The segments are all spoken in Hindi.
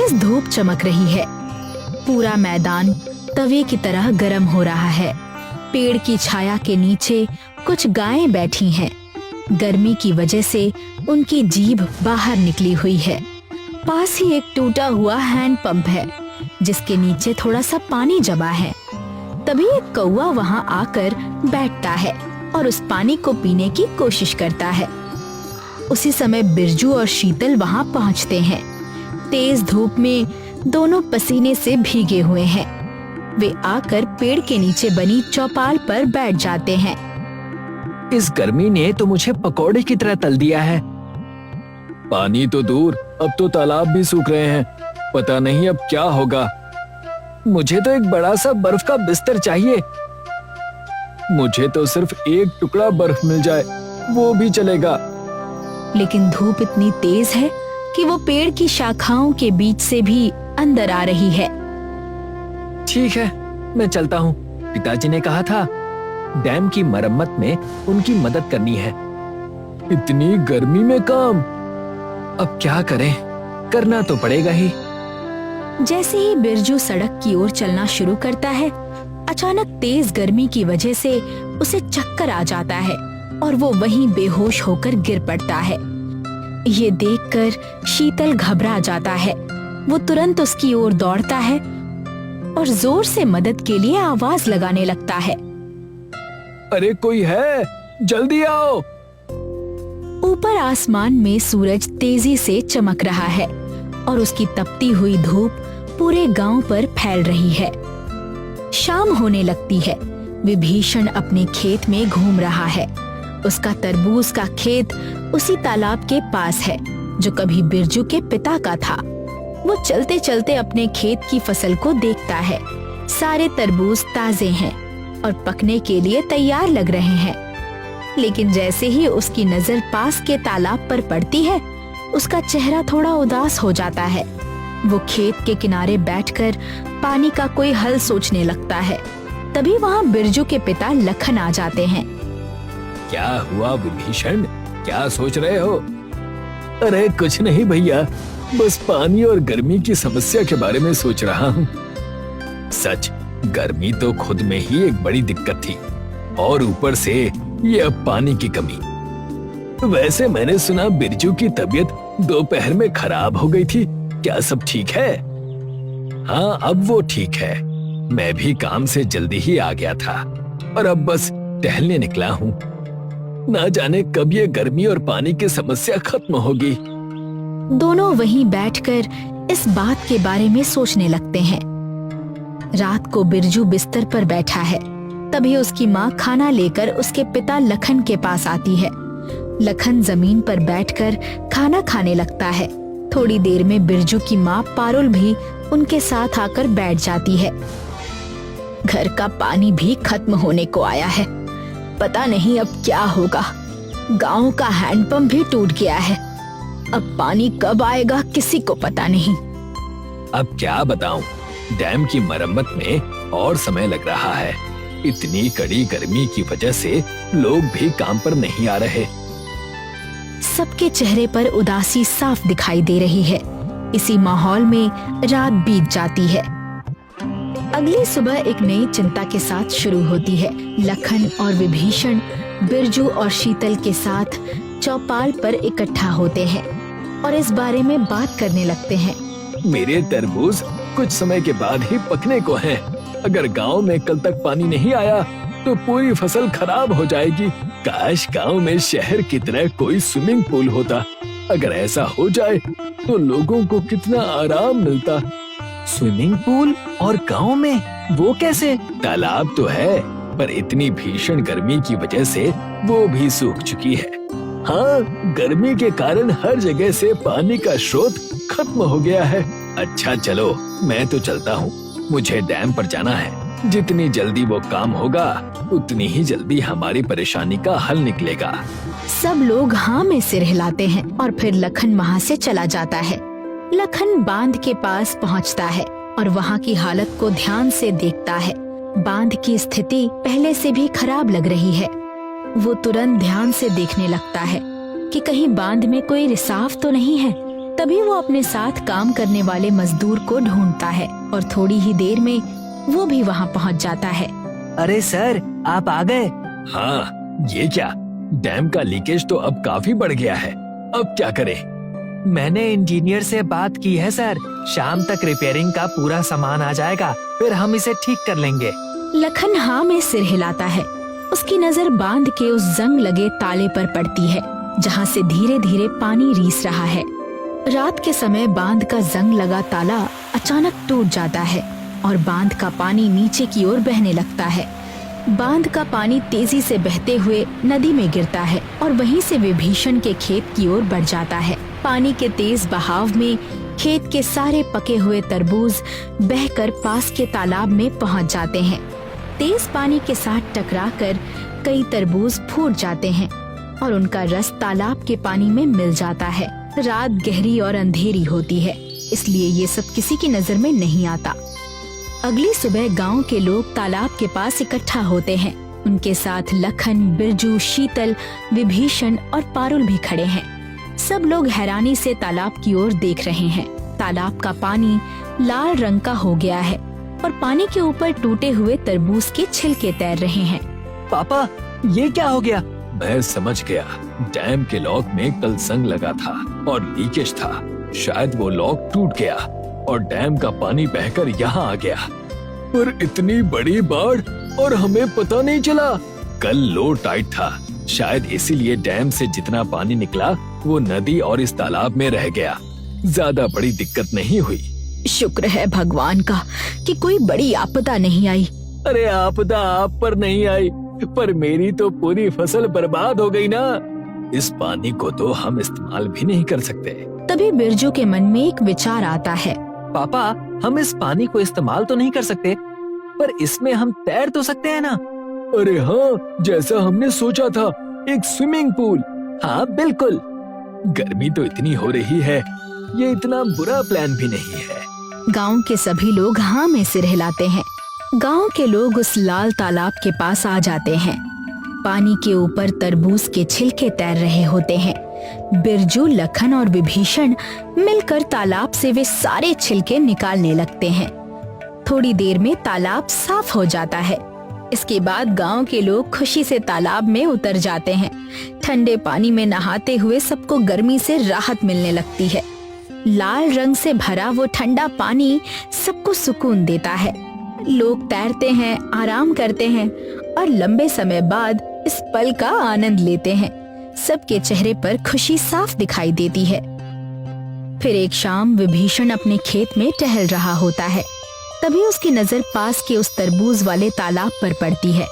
तेज धूप चमक रही है। पूरा मैदान तवे की तरह गर्म हो रहा है। पेड़ की छाया के नीचे कुछ गायें बैठी हैं। गर्मी की वजह से उनकी जीभ बाहर निकली हुई है। पास ही एक टूटा हुआ हैंड पंप है जिसके नीचे थोड़ा सा पानी जमा है। तभी एक कौवा वहां आकर बैठता है और उस पानी को पीने की कोशिश करता है। उसी समय बिरजू और शीतल वहां पहुंचते हैं। तेज धूप में दोनों पसीने से भीगे हुए हैं। वे आकर पेड़ के नीचे बनी चौपाल पर बैठ जाते हैं। इस गर्मी ने तो मुझे पकौड़े की तरह तल दिया है। पानी तो दूर, अब तो तालाब भी सूख रहे हैं। पता नहीं अब क्या होगा। मुझे तो एक बड़ा सा बर्फ का बिस्तर चाहिए। मुझे तो सिर्फ एक टुकड़ा बर्फ मिल जाए वो भी चलेगा। लेकिन धूप इतनी तेज है कि वो पेड़ की शाखाओं के बीच से भी अंदर आ रही है। ठीक है, मैं चलता हूँ। पिताजी ने कहा था डैम की मरम्मत में उनकी मदद करनी है। इतनी गर्मी में काम, अब क्या करें, करना तो पड़ेगा ही। जैसे ही बिरजू सड़क की ओर चलना शुरू करता है, अचानक तेज गर्मी की वजह से उसे चक्कर आ जाता है और वो वहीं बेहोश होकर गिर पड़ता है। ये देखकर शीतल घबरा जाता है। वो तुरंत उसकी ओर दौड़ता है और जोर से मदद के लिए आवाज लगाने लगता है। अरे कोई है, जल्दी आओ। ऊपर आसमान में सूरज तेजी से चमक रहा है और उसकी तपती हुई धूप पूरे गांव पर फैल रही है। शाम होने लगती है। विभीषण अपने खेत में घूम रहा है। उसका तरबूज का खेत उसी तालाब के पास है जो कभी बिरजू के पिता का था। वो चलते चलते अपने खेत की फसल को देखता है। सारे तरबूज ताजे हैं और पकने के लिए तैयार लग रहे हैं। लेकिन जैसे ही उसकी नजर पास के तालाब पर पड़ती है, उसका चेहरा थोड़ा उदास हो जाता है। वो खेत के किनारे बैठकर पानी का कोई हल सोचने लगता है। तभी वहाँ बिरजू के पिता लखन आ जाते हैं। क्या हुआ विभीषण, क्या सोच रहे हो? अरे कुछ नहीं भैया, बस पानी और गर्मी की समस्या के बारे में सोच रहा हूँ। सच, गर्मी तो खुद में ही एक बड़ी दिक्कत थी और ऊपर से ये अब पानी की कमी। वैसे मैंने सुना बिरजू की तबीयत दोपहर में खराब हो गई थी, क्या सब ठीक है? हाँ, अब वो ठीक है। मैं भी काम से जल्दी ही आ गया था और अब बस टहलने निकला हूँ। ना जाने कब ये गर्मी और पानी की समस्या खत्म होगी। दोनों वहीं बैठकर इस बात के बारे में सोचने लगते हैं। रात को बिरजू बिस्तर पर बैठा है। तभी उसकी माँ खाना लेकर उसके पिता लखन के पास आती है। लखन जमीन पर बैठकर खाना खाने लगता है। थोड़ी देर में बिरजू की माँ पारुल भी उनके साथ आकर बैठ जाती है। घर का पानी भी खत्म होने को आया है। पता नहीं अब क्या होगा। गांव का हैंडपंप भी टूट गया है। अब पानी कब आएगा किसी को पता नहीं। अब क्या बताऊं, डैम की मरम्मत में और समय लग रहा है। इतनी कड़ी गर्मी की वजह से लोग भी काम पर नहीं आ रहे। सबके चेहरे पर उदासी साफ दिखाई दे रही है। इसी माहौल में रात बीत जाती है। अगली सुबह एक नई चिंता के साथ शुरू होती है। लखन और विभीषण बिरजू और शीतल के साथ चौपाल पर इकट्ठा होते हैं और इस बारे में बात करने लगते हैं। मेरे तरबूज कुछ समय के बाद ही पकने को हैं। अगर गांव में कल तक पानी नहीं आया तो पूरी फसल खराब हो जाएगी। काश गांव में शहर की तरह कोई स्विमिंग पूल होता। अगर ऐसा हो जाए तो लोगों को कितना आराम मिलता। स्विमिंग पूल और गांव में, वो कैसे? तालाब तो है पर इतनी भीषण गर्मी की वजह से वो भी सूख चुकी है। हाँ, गर्मी के कारण हर जगह से पानी का स्रोत खत्म हो गया है। अच्छा चलो, मैं तो चलता हूँ। मुझे डैम पर जाना है। जितनी जल्दी वो काम होगा उतनी ही जल्दी हमारी परेशानी का हल निकलेगा। सब लोग हाँ में सिर हिलाते हैं और फिर लखन वहाँ से चला जाता है। लखन बांध के पास पहुँचता है और वहाँ की हालत को ध्यान से देखता है। बांध की स्थिति पहले से भी खराब लग रही है। वो तुरंत ध्यान से देखने लगता है कि कहीं बांध में कोई रिसाव तो नहीं है। तभी वो अपने साथ काम करने वाले मजदूर को ढूंढता है और थोड़ी ही देर में वो भी वहाँ पहुँच जाता है। अरे सर, आप आ गए। हाँ, ये क्या? डैम का लीकेज तो अब काफी बढ़ गया है। अब क्या करें? मैंने इंजीनियर से बात की है सर, शाम तक रिपेयरिंग का पूरा सामान आ जाएगा, फिर हम इसे ठीक कर लेंगे। लखन हाँ में सिर हिलाता है। उसकी नजर बांध के उस जंग लगे ताले पर पड़ती है जहाँ से धीरे धीरे पानी रीस रहा है। रात के समय बांध का जंग लगा ताला अचानक टूट जाता है और बांध का पानी नीचे की ओर बहने लगता है। बांध का पानी तेजी से बहते हुए नदी में गिरता है और वहीं से विभीषण के खेत की ओर बढ़ जाता है। पानी के तेज बहाव में खेत के सारे पके हुए तरबूज बहकर पास के तालाब में पहुंच जाते हैं। तेज पानी के साथ टकराकर कई तरबूज फूट जाते हैं और उनका रस तालाब के पानी में मिल जाता है। रात गहरी और अंधेरी होती है, इसलिए ये सब किसी की नजर में नहीं आता। अगली सुबह गांव के लोग तालाब के पास इकट्ठा होते हैं। उनके साथ लखन, बिरजू, शीतल, विभीषण और पारुल भी खड़े हैं। सब लोग हैरानी से तालाब की ओर देख रहे हैं। तालाब का पानी लाल रंग का हो गया है और पानी के ऊपर टूटे हुए तरबूज के छिलके तैर रहे हैं। पापा, ये क्या हो गया? मैं समझ गया। डैम के लॉक में कल जंग लगा था और लीकेज था। शायद वो लॉक टूट गया और डैम का पानी बहकर यहाँ आ गया। पर इतनी बड़ी बाढ़ और हमें पता नहीं चला। कल लो टाइट था, शायद इसीलिए डैम से जितना पानी निकला वो नदी और इस तालाब में रह गया। ज्यादा बड़ी दिक्कत नहीं हुई। शुक्र है भगवान का कि कोई बड़ी आपदा नहीं आई। अरे आपदा आप पर नहीं आई, पर मेरी तो पूरी फसल बर्बाद हो गई ना। इस पानी को तो हम इस्तेमाल भी नहीं कर सकते। तभी बिरजू के मन में एक विचार आता है। पापा, हम इस पानी को इस्तेमाल तो नहीं कर सकते, पर इसमें हम तैर तो सकते हैं ना? अरे हाँ, जैसा हमने सोचा था, एक स्विमिंग पूल। हाँ बिल्कुल। गर्मी तो इतनी हो रही है, ये इतना बुरा प्लान भी नहीं है। गांव के सभी लोग हाँ में सिर हिलाते हैं। गांव के लोग उस लाल तालाब के पास आ जाते हैं। पानी के ऊपर तरबूज के छिलके तैर रहे होते हैं। बिरजू, लखन और विभीषण मिलकर तालाब से वे सारे छिलके निकालने लगते हैं। थोड़ी देर में तालाब साफ हो जाता है। इसके बाद गांव के लोग खुशी से तालाब में उतर जाते हैं। ठंडे पानी में नहाते हुए सबको गर्मी से राहत मिलने लगती है। लाल रंग से भरा वो ठंडा पानी सबको सुकून देता है। लोग तैरते हैं, आराम करते हैं और लंबे समय बाद इस पल का आनंद लेते हैं। सबके चेहरे पर खुशी साफ दिखाई देती है। फिर एक शाम विभीषण अपने खेत में टहल रहा होता है। तभी उसकी नजर पास के उस तरबूज वाले तालाब पर पड़ती है,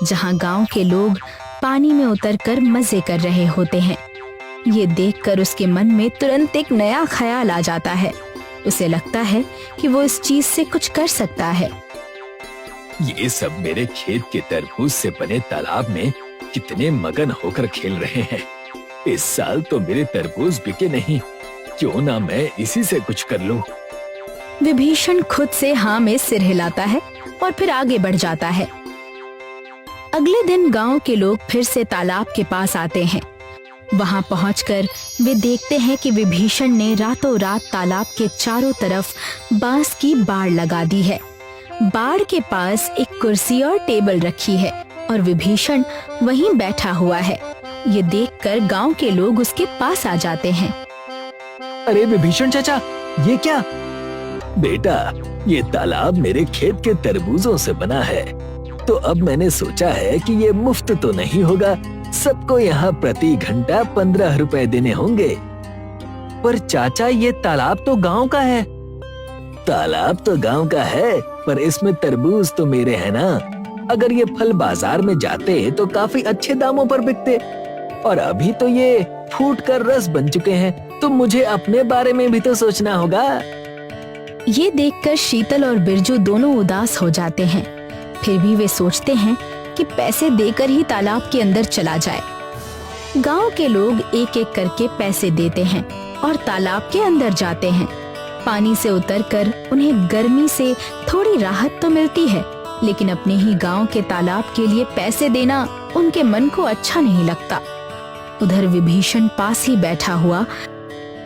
जहां गांव के लोग पानी में उतरकर मजे कर रहे होते हैं। ये देखकर उसके मन में तुरंत एक नया ख्याल आ जाता है। उसे लगता है कि वो इस चीज से कुछ कर सकता है। ये सब मेरे खेत के तरबूज से बने तालाब में कितने मगन होकर खेल रहे हैं। इस साल तो मेरे तरबूज बिके नहीं, क्यों ना मैं इसी से कुछ कर लूं। विभीषण खुद से हाँ में सिर हिलाता है और फिर आगे बढ़ जाता है। अगले दिन गांव के लोग फिर से तालाब के पास आते हैं। वहां पहुंचकर वे देखते हैं कि विभीषण ने रातों रात तालाब के चारों तरफ बांस की बाड़ लगा दी है। बाड़ के पास एक कुर्सी और टेबल रखी है और विभीषण वहीं बैठा हुआ है। ये देखकर गांव के लोग उसके पास आ जाते हैं। अरे विभीषण चाचा, ये क्या? बेटा, ये तालाब मेरे खेत के तरबूजों से बना है, तो अब मैंने सोचा है कि ये मुफ्त तो नहीं होगा। सबको यहाँ प्रति घंटा 15 रुपए देने होंगे। पर चाचा, ये तालाब तो गांव का है। तालाब तो गांव का है, पर इसमें तरबूज तो मेरे हैं ना। अगर ये फल बाजार में जाते तो काफी अच्छे दामों पर बिकते, और अभी तो ये फूट कर रस बन चुके हैं, तो मुझे अपने बारे में भी तो सोचना होगा। ये देखकर शीतल और बिरजू दोनों उदास हो जाते हैं। फिर भी वे सोचते हैं कि पैसे देकर ही तालाब के अंदर चला जाए। गांव के लोग एक एक करके पैसे देते हैं और तालाब के अंदर जाते हैं। पानी से उतरकर उन्हें गर्मी से थोड़ी राहत तो मिलती है, लेकिन अपने ही गांव के तालाब के लिए पैसे देना उनके मन को अच्छा नहीं लगता। उधर विभीषण पास ही बैठा हुआ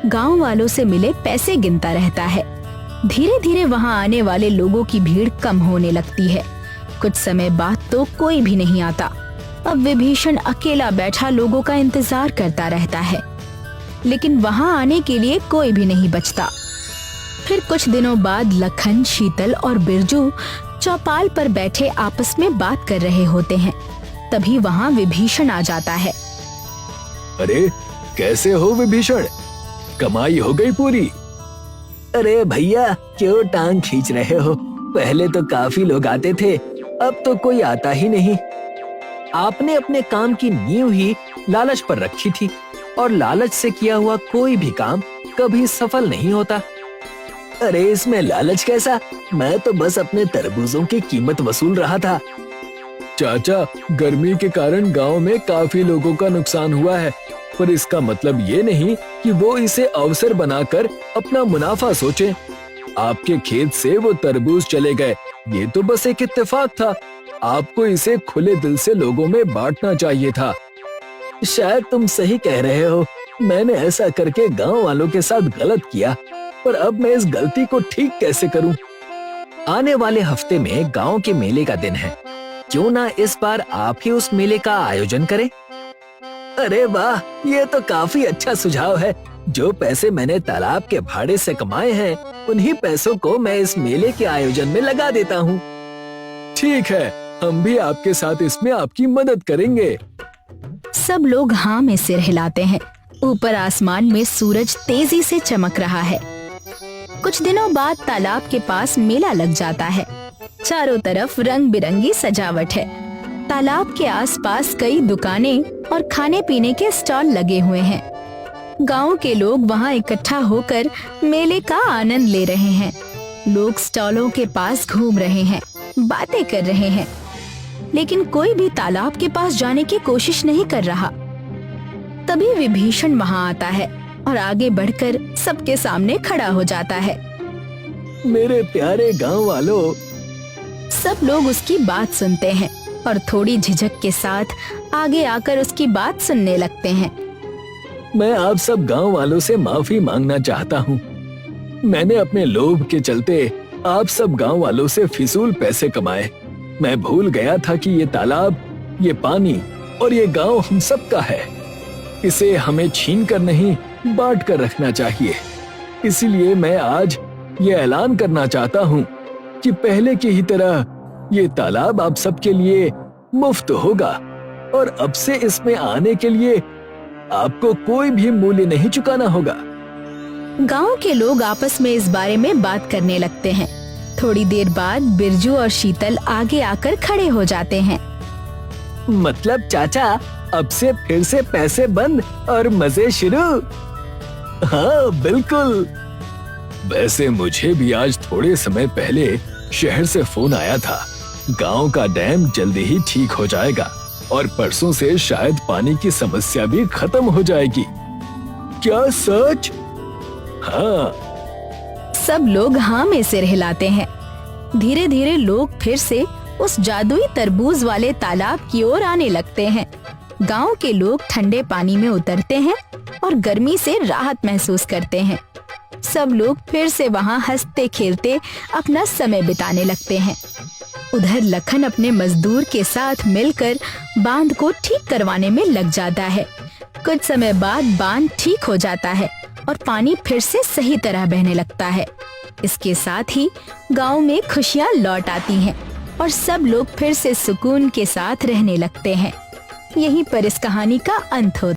गांव वालों से मिले पैसे गिनता रहता है। धीरे धीरे वहां आने वाले लोगों की भीड़ कम होने लगती है। कुछ समय बाद तो कोई भी नहीं आता। अब विभीषण अकेला बैठा लोगों का इंतजार करता रहता है, लेकिन वहां आने के लिए कोई भी नहीं बचता। फिर कुछ दिनों बाद लखन, शीतल और बिरजू चौपाल पर बैठे आपस में बात कर रहे होते हैं। तभी वहां विभीषण आ जाता है। अरे कैसे हो विभीषण, कमाई हो गई पूरी? अरे भैया, क्यों टांग खींच रहे हो? पहले तो काफी लोग आते थे, अब तो कोई आता ही नहीं। आपने अपने काम की नींव ही लालच पर रखी थी, और लालच से किया हुआ कोई भी काम कभी सफल नहीं होता। अरे इसमें लालच कैसा? मैं तो बस अपने तरबूजों की कीमत वसूल रहा था। चाचा, गर्मी के कारण गांव में काफी लोगों का नुकसान हुआ है, पर इसका मतलब ये नहीं कि वो इसे अवसर बनाकर अपना मुनाफा सोचे। आपके खेत से वो तरबूज चले गए, ये तो बस एक इत्तेफाक था। आपको इसे खुले दिल से लोगों में बांटना चाहिए था। शायद तुम सही कह रहे हो। मैंने ऐसा करके गांव वालों के साथ गलत किया, पर अब मैं इस गलती को ठीक कैसे करूं? आने वाले हफ्ते में गांव के मेले का दिन है। क्यों ना इस बार आप ही उस मेले का आयोजन करें? अरे वाह, ये तो काफी अच्छा सुझाव है। जो पैसे मैंने तालाब के भाड़े से कमाए हैं, उन्हीं पैसों को मैं इस मेले के आयोजन में लगा देता हूँ। ठीक है, हम भी आपके साथ इसमें आपकी मदद करेंगे। सब लोग हाँ में सिर हिलाते हैं। ऊपर आसमान में सूरज तेजी से चमक रहा है। कुछ दिनों बाद तालाब के पास मेला लग जाता है। चारों तरफ रंग बिरंगी सजावट है। तालाब के आसपास कई दुकानें और खाने पीने के स्टॉल लगे हुए हैं। गांव के लोग वहां इकट्ठा होकर मेले का आनंद ले रहे हैं। लोग स्टॉलों के पास घूम रहे हैं, बातें कर रहे हैं, लेकिन कोई भी तालाब के पास जाने की कोशिश नहीं कर रहा। तभी विभीषण वहां आता है और आगे बढ़कर सबके सामने खड़ा हो जाता है। मेरे प्यारे गांव वालों, सब लोग उसकी बात सुनते हैं और थोड़ी झिझक के साथ आगे आकर उसकी बात सुनने लगते हैं। मैं आप सब गांव वालों से माफी मांगना चाहता हूँ। मैंने अपने लोभ के चलते आप सब गांव वालों से फिजूल पैसे कमाए। मैं भूल गया था कि ये तालाब, ये पानी और ये गांव हम सब का है। इसे हमें छीन कर नहीं, बांट कर रखना चाहिए। इसीलिए मैं आज ये ऐलान करना चाहता हूँ कि पहले की ही तरह ये तालाब आप सबके लिए मुफ्त होगा, और अब से इसमें आने के लिए आपको कोई भी मूल्य नहीं चुकाना होगा। गांव के लोग आपस में इस बारे में बात करने लगते हैं। थोड़ी देर बाद बिरजू और शीतल आगे आकर खड़े हो जाते हैं। मतलब चाचा, अब से फिर से पैसे बंद और मजे शुरू? हाँ बिल्कुल। वैसे मुझे भी आज थोड़े समय पहले शहर से फोन आया था। गांव का डैम जल्दी ही ठीक हो जाएगा और परसों से शायद पानी की समस्या भी खत्म हो जाएगी। क्या सच? हाँ। सब लोग हाँ में सिर हिलाते हैं। धीरे धीरे लोग फिर से उस जादुई तरबूज वाले तालाब की ओर आने लगते हैं। गांव के लोग ठंडे पानी में उतरते हैं और गर्मी से राहत महसूस करते हैं। सब लोग फिर से वहां हंसते खेलते अपना समय बिताने लगते हैं। उधर लखन अपने मजदूर के साथ मिलकर बांध को ठीक करवाने में लग जाता है। कुछ समय बाद बांध ठीक हो जाता है और पानी फिर से सही तरह बहने लगता है। इसके साथ ही गांव में खुशियां लौट आती हैं और सब लोग फिर से सुकून के साथ रहने लगते हैं। यहीं पर इस कहानी का अंत होता है।